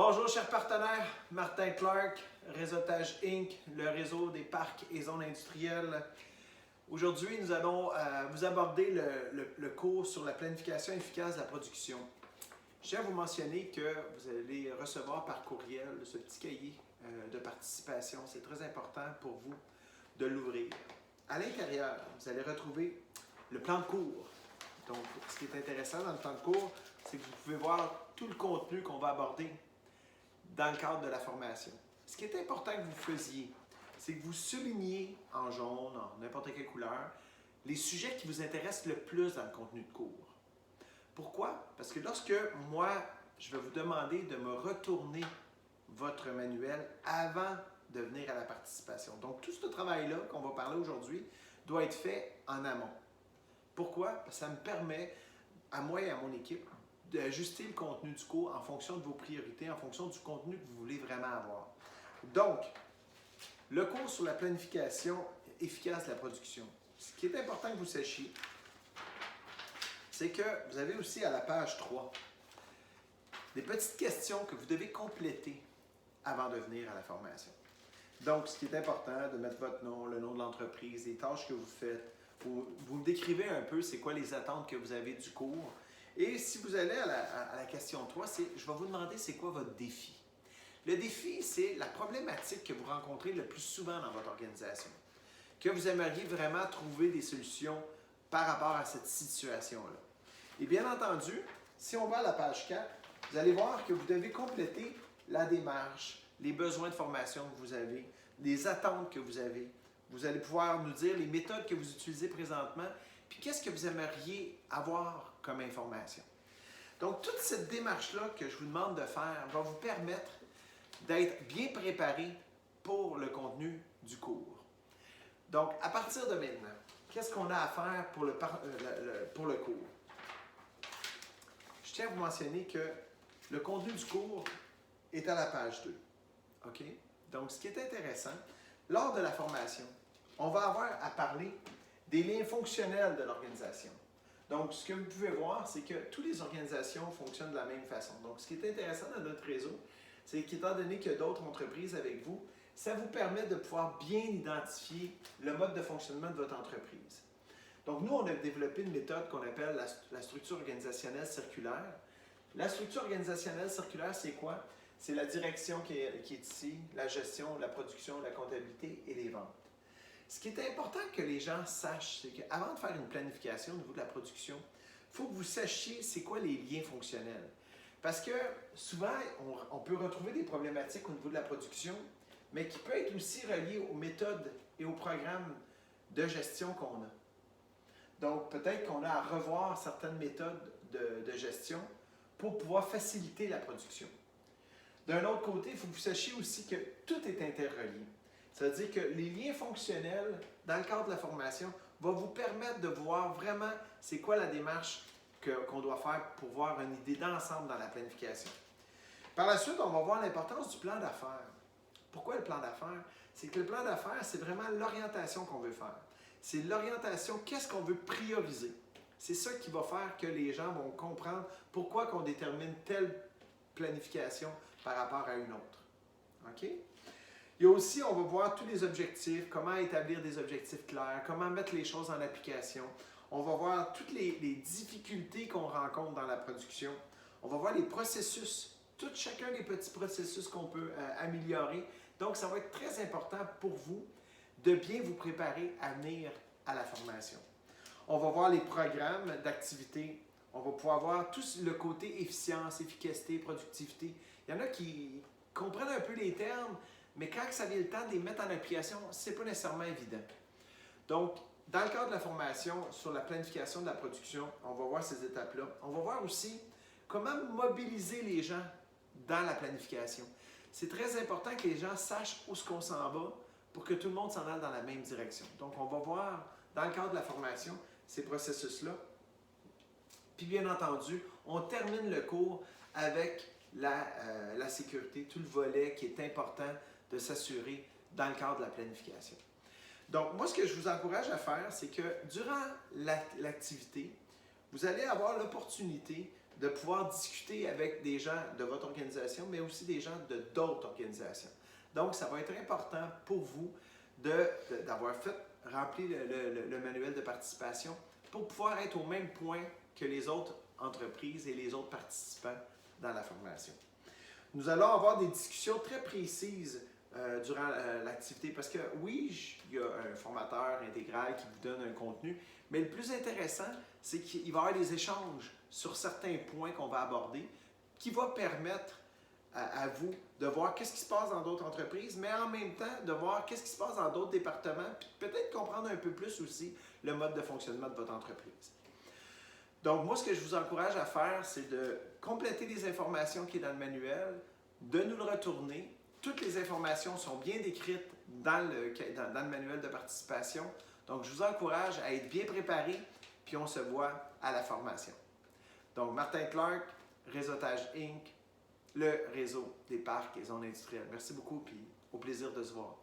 Bonjour chers partenaires, Martin Clark, Réseautage Inc., le réseau des parcs et zones industrielles. Aujourd'hui, nous allons vous aborder le cours sur la planification efficace de la production. Je tiens à vous mentionner que vous allez recevoir par courriel ce petit cahier de participation. C'est très important pour vous de l'ouvrir. À l'intérieur, vous allez retrouver le plan de cours. Donc, ce qui est intéressant dans le plan de cours, c'est que vous pouvez voir tout le contenu qu'on va aborder dans le cadre de la formation. Ce qui est important que vous faisiez, c'est que vous souligniez en jaune, en n'importe quelle couleur, les sujets qui vous intéressent le plus dans le contenu de cours. Pourquoi? Parce que lorsque moi, je vais vous demander de me retourner votre manuel avant de venir à la participation. Donc, tout ce travail-là qu'on va parler aujourd'hui doit être fait en amont. Pourquoi? Parce que ça me permet, à moi et à mon équipe, d'ajuster le contenu du cours en fonction de vos priorités, en fonction du contenu que vous voulez vraiment avoir. Donc, le cours sur la planification efficace de la production. Ce qui est important que vous sachiez, c'est que vous avez aussi à la page 3 des petites questions que vous devez compléter avant de venir à la formation. Donc, ce qui est important, de mettre votre nom, le nom de l'entreprise, les tâches que vous faites. Vous me décrivez un peu c'est quoi les attentes que vous avez du cours. Et si vous allez à la question 3, je vais vous demander c'est quoi votre défi. Le défi, c'est la problématique que vous rencontrez le plus souvent dans votre organisation, que vous aimeriez vraiment trouver des solutions par rapport à cette situation-là. Et bien entendu, si on va à la page 4, vous allez voir que vous devez compléter la démarche, les besoins de formation que vous avez, les attentes que vous avez. Vous allez pouvoir nous dire les méthodes que vous utilisez présentement, puis qu'est-ce que vous aimeriez avoir comme information. Donc, toute cette démarche-là que je vous demande de faire va vous permettre d'être bien préparé pour le contenu du cours. Donc, à partir de maintenant, qu'est-ce qu'on a à faire pour le cours? Je tiens à vous mentionner que le contenu du cours est à la page 2. OK? Donc, ce qui est intéressant, lors de la formation, on va avoir à parler des liens fonctionnels de l'organisation. Donc, ce que vous pouvez voir, c'est que toutes les organisations fonctionnent de la même façon. Donc, ce qui est intéressant dans notre réseau, c'est qu'étant donné qu'il y a d'autres entreprises avec vous, ça vous permet de pouvoir bien identifier le mode de fonctionnement de votre entreprise. Donc, nous, on a développé une méthode qu'on appelle la structure organisationnelle circulaire. La structure organisationnelle circulaire, c'est quoi? C'est la direction qui est ici, la gestion, la production, la comptabilité et les ventes. Ce qui est important que les gens sachent, c'est qu'avant de faire une planification au niveau de la production, il faut que vous sachiez c'est quoi les liens fonctionnels. Parce que souvent, on peut retrouver des problématiques au niveau de la production, mais qui peut être aussi relié aux méthodes et aux programmes de gestion qu'on a. Donc, peut-être qu'on a à revoir certaines méthodes de gestion pour pouvoir faciliter la production. D'un autre côté, il faut que vous sachiez aussi que tout est interrelié. Ça veut dire que les liens fonctionnels, dans le cadre de la formation, vont vous permettre de voir vraiment c'est quoi la démarche qu'on doit faire pour voir une idée d'ensemble dans la planification. Par la suite, on va voir l'importance du plan d'affaires. Pourquoi le plan d'affaires? C'est que le plan d'affaires, c'est vraiment l'orientation qu'on veut faire. C'est l'orientation, qu'est-ce qu'on veut prioriser. C'est ça qui va faire que les gens vont comprendre pourquoi qu'on détermine telle planification par rapport à une autre. OK? Il y a aussi, on va voir tous les objectifs, comment établir des objectifs clairs, comment mettre les choses en application. On va voir toutes les difficultés qu'on rencontre dans la production. On va voir les processus, chacun des petits processus qu'on peut améliorer. Donc, ça va être très important pour vous de bien vous préparer à venir à la formation. On va voir les programmes d'activité. On va pouvoir voir tout le côté efficience, efficacité, productivité. Il y en a qui comprennent un peu les termes, mais quand ça vient le temps de les mettre en application, ce n'est pas nécessairement évident. Donc, dans le cadre de la formation sur la planification de la production, on va voir ces étapes-là. On va voir aussi comment mobiliser les gens dans la planification. C'est très important que les gens sachent où est-ce qu'on s'en va pour que tout le monde s'en aille dans la même direction. Donc, on va voir dans le cadre de la formation ces processus-là. Puis, bien entendu, on termine le cours avec la sécurité, tout le volet qui est important de s'assurer dans le cadre de la planification. Donc, moi, ce que je vous encourage à faire, c'est que durant l'activité, vous allez avoir l'opportunité de pouvoir discuter avec des gens de votre organisation, mais aussi des gens de d'autres organisations. Donc, ça va être important pour vous d'avoir rempli le manuel de participation pour pouvoir être au même point que les autres entreprises et les autres participants dans la formation. Nous allons avoir des discussions très précises durant l'activité parce que oui, il y a un formateur intégral qui vous donne un contenu, mais le plus intéressant, c'est qu'il va y avoir des échanges sur certains points qu'on va aborder qui va permettre à vous de voir qu'est-ce qui se passe dans d'autres entreprises, mais en même temps de voir qu'est-ce qui se passe dans d'autres départements, puis peut-être comprendre un peu plus aussi le mode de fonctionnement de votre entreprise. Donc, moi, ce que je vous encourage à faire, c'est de compléter les informations qui sont dans le manuel, de nous le retourner. Toutes les informations sont bien décrites dans le manuel de participation. Donc, je vous encourage à être bien préparé, puis on se voit à la formation. Donc, Martin Clark, Réseautage Inc., le réseau des parcs et zones industrielles. Merci beaucoup, puis au plaisir de se voir.